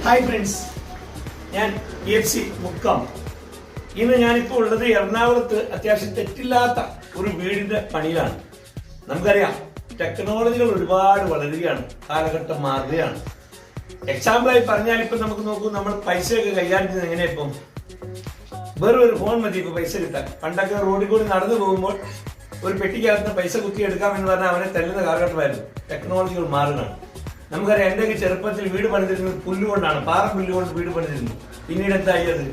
Hi friends, ഞാൻ PFC Mukkam. ഇന്ന് ഞാനിപ്പോൾ ഉള്ളത് എറണാകുളത്ത് അത്യാവശ്യം തെറ്റില്ലാത്ത ഒരു വീടിന്റെ പണിയിലാണ്. നമുക്കറിയാം, ടെക്നോളജികൾ ഒരുപാട് വളരുകയാണ്, കാലഘട്ടം മാറുകയാണ്. എക്സാമ്പിളായി പറഞ്ഞാൽ ഇപ്പൊ നമുക്ക് നോക്കൂ, നമ്മൾ പൈസയൊക്കെ കൈകാര്യം ചെയ്യുന്നത് എങ്ങനെയാ? ഇപ്പം വെറും ഒരു ഫോൺ മതി ഇപ്പൊ പൈസ കിട്ടാൻ. പണ്ടൊക്കെ റോഡിൽ കൂടി നടന്നു പോകുമ്പോൾ ഒരു പെട്ടിക്കകത്ത് പൈസ കുത്തി എടുക്കാം എന്ന് പറഞ്ഞാൽ അവനെ തല്ലുന്ന കാലഘട്ടമായിരുന്നു. ടെക്നോളജികൾ മാറുകയാണ്. നമുക്കറിയാം, എന്റെയൊക്കെ ചെറുപ്പത്തിൽ വീട് പണിതിരുന്നത് പുല്ലുകൊണ്ടാണ്, പാറ പുല്ലുകൊണ്ട് വീട് പണിതിരുന്നു. പിന്നീട് എന്തായി? അത്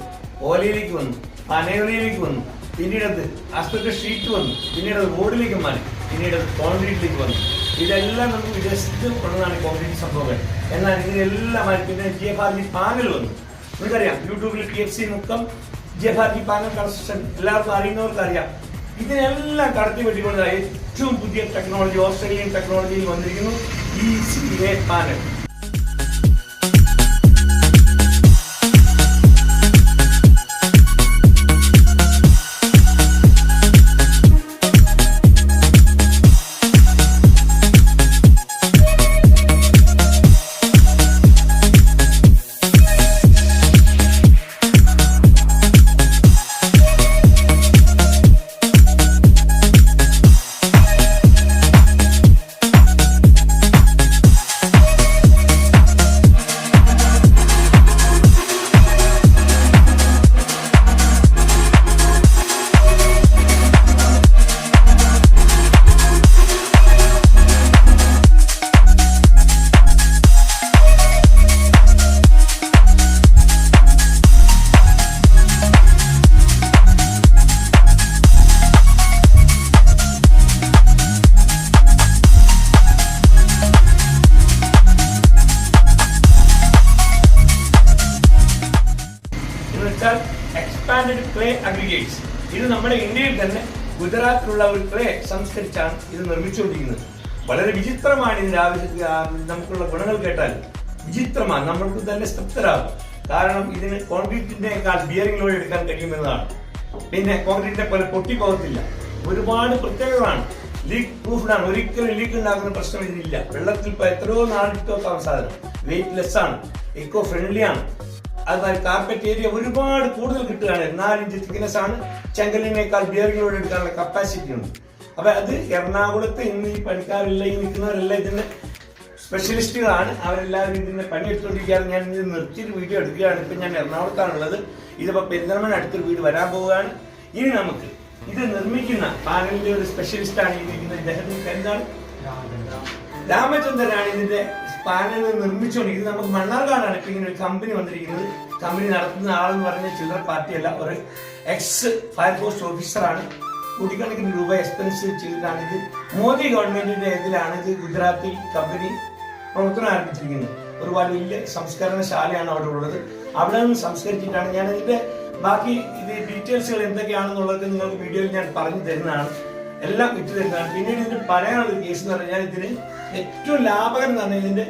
ഓലയിലേക്ക് വന്നു, പനയോലയിലേക്ക് വന്നു, പിന്നീട് അത് ആസ്പെക്ട് ഷീറ്റ് വന്നു, പിന്നീട് അത് റോഡിലേക്ക് മാറി, പിന്നീട് അത് കോൺക്രീറ്റിലേക്ക് വന്നു. ഇതെല്ലാം നമുക്ക് വിദേശത്ത് ഉള്ളതാണ് കോൺക്രീറ്റ് സംഭവങ്ങൾ. എന്നാൽ ഇതിനെല്ലാം മാറി പിന്നെ GFRG പാനൽ വന്നു. നിങ്ങൾക്കറിയാം, യൂട്യൂബിൽ PFC Mukkam GFRG panel construction എല്ലാവർക്കും അറിയുന്നവർക്ക് അറിയാം. ഇതിനെല്ലാം കടത്തി വെട്ടിക്കൊണ്ട് ഏറ്റവും പുതിയ ടെക്നോളജി, ഓസ്ട്രേലിയൻ ടെക്നോളജിയിൽ വന്നിരിക്കുന്നു ECA panel. Expanded clay aggregates. ഇത് നമ്മുടെ ഇന്ത്യയിൽ തന്നെ ഗുജറാത്തിലുള്ള ഒരു ക്ലേ സംസ്കരിച്ചാണ് ഇത് നിർമ്മിച്ചുകൊണ്ടിരിക്കുന്നത്. വളരെ വിചിത്രമാണ് ഇതിന്റെ നമുക്കുള്ള ഗുണങ്ങൾ കേട്ടാൽ വിചിത്രമാണ്, നമ്മൾക്ക് തന്നെ തൃപ്തരാകും. കാരണം ഇതിന് കോൺക്രീറ്റിനേക്കാൾ ബിയറിംഗ് ലോഡ് എടുക്കാൻ കഴിയുമെന്നതാണ്. പിന്നെ കോൺക്രീറ്റിനെ പോലെ പൊട്ടിപ്പോകത്തില്ല. ഒരുപാട് പ്രത്യേകതയാണ്. ലീക്ക് പ്രൂഫ്ഡാണ്, ഒരിക്കലും ലീക്ക് ഉണ്ടാക്കുന്ന പ്രശ്നം ഇതിലില്ല. വെള്ളത്തിൽ ഇപ്പോൾ എത്രയോ നാളിട്ടോക്കാവുന്ന സാധനം, വെയിറ്റ്ലെസ് ആണ്, എക്കോ ഫ്രണ്ട്ലി ആണ്. അതുപോലെ കാർപ്പറ്റ് ഏരിയ ഒരുപാട് കൂടുതൽ കിട്ടുകയാണ്. 4 ഇഞ്ച് തിക്നെസ് ആണ്. ചെങ്കലിനേക്കാൾ ബിയറിംഗ് ലോഡ് എടുക്കാനുള്ള കപ്പാസിറ്റി ഉണ്ട്. അപ്പൊ അത് എറണാകുളത്ത് ഇന്ന് ഈ പണിക്കാരെല്ലാം ഈ നിൽക്കുന്നവരെല്ലാം ഇതിന്റെ സ്പെഷ്യലിസ്റ്റുകളാണ്. അവരെല്ലാവരും ഇതിന്റെ പണിയെടുത്തുകൊണ്ടിരിക്കുകയാണ്. ഞാൻ ഇത് നിർത്തിയിട്ട് വീഡിയോ എടുക്കുകയാണ്. ഇപ്പൊ ഞാൻ എറണാകുളത്താണുള്ളത്. ഇതിപ്പോ പെരിന്തൽമണ്ണ അടുത്തൊരു വീട് വരാൻ പോവുകയാണ്. ഇനി നമുക്ക് ഇത് നിർമ്മിക്കുന്ന പാനലിന്റെ ഒരു സ്പെഷ്യലിസ്റ്റ് ആണ് ഇരിക്കുന്നത്. ഇദ്ദേഹത്തിന് എന്താണ്? രാമചന്ദ്രനാണ് ഇതിന്റെ പാനൽ നിർമ്മിച്ചുകൊണ്ടിരിക്കുന്നത്. നമുക്ക് മണ്ണാർക്കാടാണ് ഇപ്പൊ ഇങ്ങനെ ഒരു കമ്പനി വന്നിരിക്കുന്നത്. കമ്പനി നടത്തുന്ന ആളെന്ന് പറഞ്ഞ ചില്ലറ പാർട്ടിയല്ല, ഒരു എക്സ് ഫയർഫോഴ്സ് ഓഫീസറാണ്. കോടിക്കണക്കിന് രൂപ എക്സ്പെൻസ് ചെയ്തിട്ടാണ് ഇത് മോദി ഗവൺമെന്റിന്റെ ഇതിലാണ് ഇത് ഗുജറാത്തിൽ കമ്പനി പ്രവർത്തനം ആരംഭിച്ചിരിക്കുന്നത്. ഒരുപാട് വലിയ സംസ്കരണശാലയാണ് അവിടെ ഉള്ളത്. അവിടെ നിന്ന് സംസ്കരിച്ചിട്ടാണ് ഞാൻ ഇതിന്റെ ബാക്കി ഇത് ഡീറ്റെയിൽസുകൾ എന്തൊക്കെയാണെന്നുള്ളത് നിങ്ങൾക്ക് വീഡിയോയിൽ ഞാൻ പറഞ്ഞു തരുന്നതാണ്, എല്ലാം ഇട്ടു തരുന്നതാണ്. പിന്നീട് ഇതിന് പറയാനുള്ള ഒരു കേസ് എന്ന് പറഞ്ഞാൽ ഇതിന് ഏറ്റവും ലാഭകരം എന്ന് പറഞ്ഞാൽ ഇതിന്റെ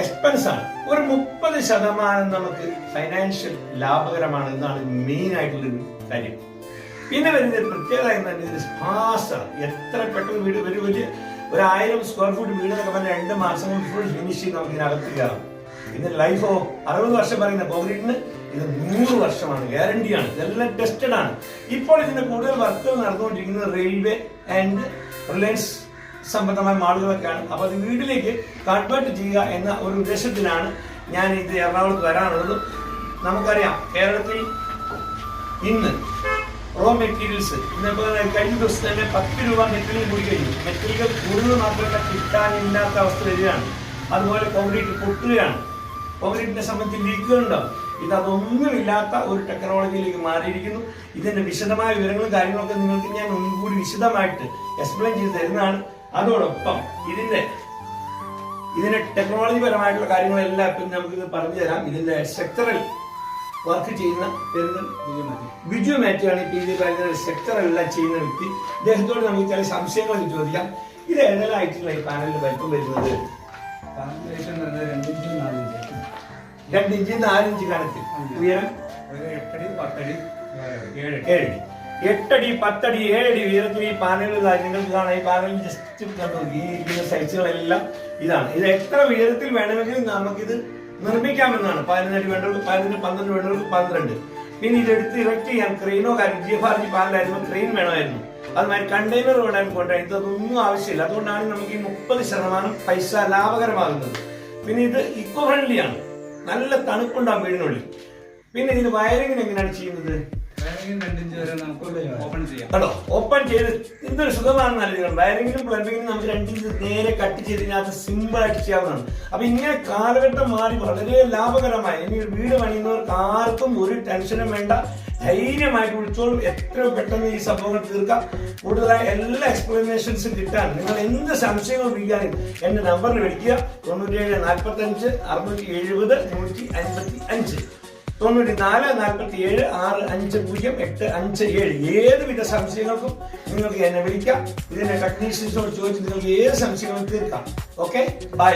എക്സ്പെൻസ് ആണ്. ഒരു 30% നമുക്ക് ഫൈനാൻഷ്യൽ ലാഭകരമാണ് എന്നാണ് മെയിൻ ആയിട്ടുള്ളൊരു കാര്യം. പിന്നെ വരുന്ന ഒരു പ്രത്യേകത എന്ന് പറഞ്ഞാൽ ഇതിന് ഫാസ്റ്റാണ്. എത്ര പെട്ടെന്ന് വീട് വലിയ 1000 സ്ക്വയർ ഫീറ്റ് വീട് എന്നൊക്കെ പറഞ്ഞാൽ 2 മാസം കൊണ്ട് ഫുൾ ഫിനിഷ് ചെയ്ത് നമുക്ക് ഇതിനകത്ത് കയറാം. ഇതിന്റെ ലൈഫ് 60 വർഷം പറയുന്ന കോൺക്രീറ്റിന് ഇത് 100 വർഷമാണ്, ഗ്യാരണ്ടിയാണ്. ഇതെല്ലാം ടെസ്റ്റഡ് ആണ്. ഇപ്പോൾ ഇതിന്റെ കൂടുതൽ വർക്കുകൾ നടന്നുകൊണ്ടിരിക്കുന്നത് റെയിൽവേ ആൻഡ് റിലയൻസ് സംബന്ധമായ മാളുകളൊക്കെയാണ്. അപ്പൊ അത് വീട്ടിലേക്ക് കൺവേർട്ട് ചെയ്യുക എന്ന ഒരു ഉദ്ദേശത്തിലാണ് ഞാൻ ഇത് എറണാകുളത്ത് വരാനുള്ളത്. നമുക്കറിയാം, കേരളത്തിൽ ഇന്ന് റോ മെറ്റീരിയൽസ് കഴിഞ്ഞ ദിവസം തന്നെ 10 രൂപ മെറ്റീരിയൽ കൂടി കഴിഞ്ഞു. മെറ്റീരിയൽ കൂടുതൽ മാത്രമല്ല, കിട്ടാനില്ലാത്ത അവസ്ഥ വരികയാണ്. അതുപോലെ കോൺക്രീറ്റ് പൊട്ടുകയാണ്. കോൺക്രീറ്റിനെ സംബന്ധിച്ച് ലീക്കുകളുണ്ടാവും. ഇതൊന്നുമില്ലാത്ത ഒരു ടെക്നോളജിയിലേക്ക് മാറിയിരിക്കുന്നു. ഇതിന്റെ വിശദമായ വിവരങ്ങളും കാര്യങ്ങളൊക്കെ നിങ്ങൾക്ക് ഞാൻ ഒന്നുകൂടി വിശദമായിട്ട് എക്സ്പ്ലെയിൻ ചെയ്ത് തരുന്നതാണ്. അതോടൊപ്പം ഇതിന്റെ ടെക്നോളജി പരമായിട്ടുള്ള കാര്യങ്ങളെല്ലാം ഇപ്പം നമുക്ക് പറഞ്ഞു തരാം. ഇതിന്റെ സ്ട്രക്ചറൽ വർക്ക് ചെയ്യുന്ന ബിജു മാറ്റിയാണ് ഇപ്പൊ ഇത് പറയുന്ന സ്ട്രക്ചറെല്ലാം ചെയ്യുന്ന വ്യക്തി. ഇദ്ദേഹത്തോട് നമുക്ക് ചില സംശയങ്ങൾ ചോദിക്കാം. ഇത് ഏതെല്ലാമായിട്ടുള്ള ഈ പാനലിന്റെ വലിപ്പം വരുന്നത്? 2 ഇഞ്ച് 4 ഇഞ്ച് കണക്കിൽ ഉയരം 8 അടി 10 അടി 7 അടി ഉയരത്തിൽ ഈ പാനലുകൾ നിങ്ങൾക്ക് കാണാം. ഈ പാനൽ ജസ്റ്റ് കണ്ടു ഈ ഇരിക്കുന്ന സൈസുകളെല്ലാം ഇതാണ്. ഇത് എത്ര ഉയരത്തിൽ വേണമെങ്കിലും നമുക്കിത് നിർമ്മിക്കാമെന്നാണ്. 11 അടി വേണ്ടവർക്ക് 11, 12 വേണ്ടവർക്ക് 12. പിന്നെ ഇതെടുത്ത് ഇറക്ട് ചെയ്യാൻ ക്രെയിനോ കാര്യം GFRG പാനലായിരുന്നു, ക്രെയിൻ വേണമായിരുന്നു. അതുമാതിരി കണ്ടെയ്നർ വേണമായിരുന്നു കൊണ്ടുവരാൻ. ഇതൊന്നും ആവശ്യമില്ല. അതുകൊണ്ടാണ് നമുക്ക് ഈ 30% പൈസ ലാഭകരമാകുന്നത്. പിന്നെ ഇത് ഇക്കോ ഫ്രണ്ട്ലി ആണ്, നല്ല തണുപ്പുണ്ടാകും വീടിനുള്ളിൽ. പിന്നെ ഇതിന് വയറിങ്ങിന് എങ്ങനെയാണ് ചെയ്യുന്നത്? കേട്ടോ, ഓപ്പൺ ചെയ്ത് എന്തൊരു സുഖമാണെന്ന് അറിയുന്നത്. വയറിങ്ങിനും പ്ലംബിങ്ങിനും നമുക്ക് 2 ഇഞ്ച് നേരെ കട്ട് ചെയ്തതിനകത്ത് സിമ്പിൾ ആയിട്ട് ചെയ്യാവുന്നതാണ്. അപ്പൊ ഇങ്ങനെ കാലഘട്ടം മാറി വളരെ ലാഭകരമായി ഇനി വീട് പണിയുന്നവർക്ക് ആർക്കും ഒരു ടെൻഷനും വേണ്ട. ധൈര്യമായിട്ട് വിളിച്ചോളും. എത്രയോ പെട്ടെന്ന് ഈ സംഭവങ്ങൾ തീർക്കാം. കൂടുതലായ എല്ലാ എക്സ്പ്ലനേഷൻസും കിട്ടാൻ നിങ്ങൾ എന്ത് സംശയങ്ങൾ വിളിക്കാനും എന്റെ നമ്പറിൽ വിളിക്കുക. 97 45 670 155 94 47 650857. ഏതുവിധ സംശയങ്ങൾക്കും നിങ്ങൾക്ക് എന്നെ വിളിക്കാം. ഇതിന്റെ ടെക്നീഷ്യൻസിനോട് ചോദിച്ച് നിങ്ങൾക്ക് ഏത് സംശയങ്ങളും തീർക്കാം. Okay, by.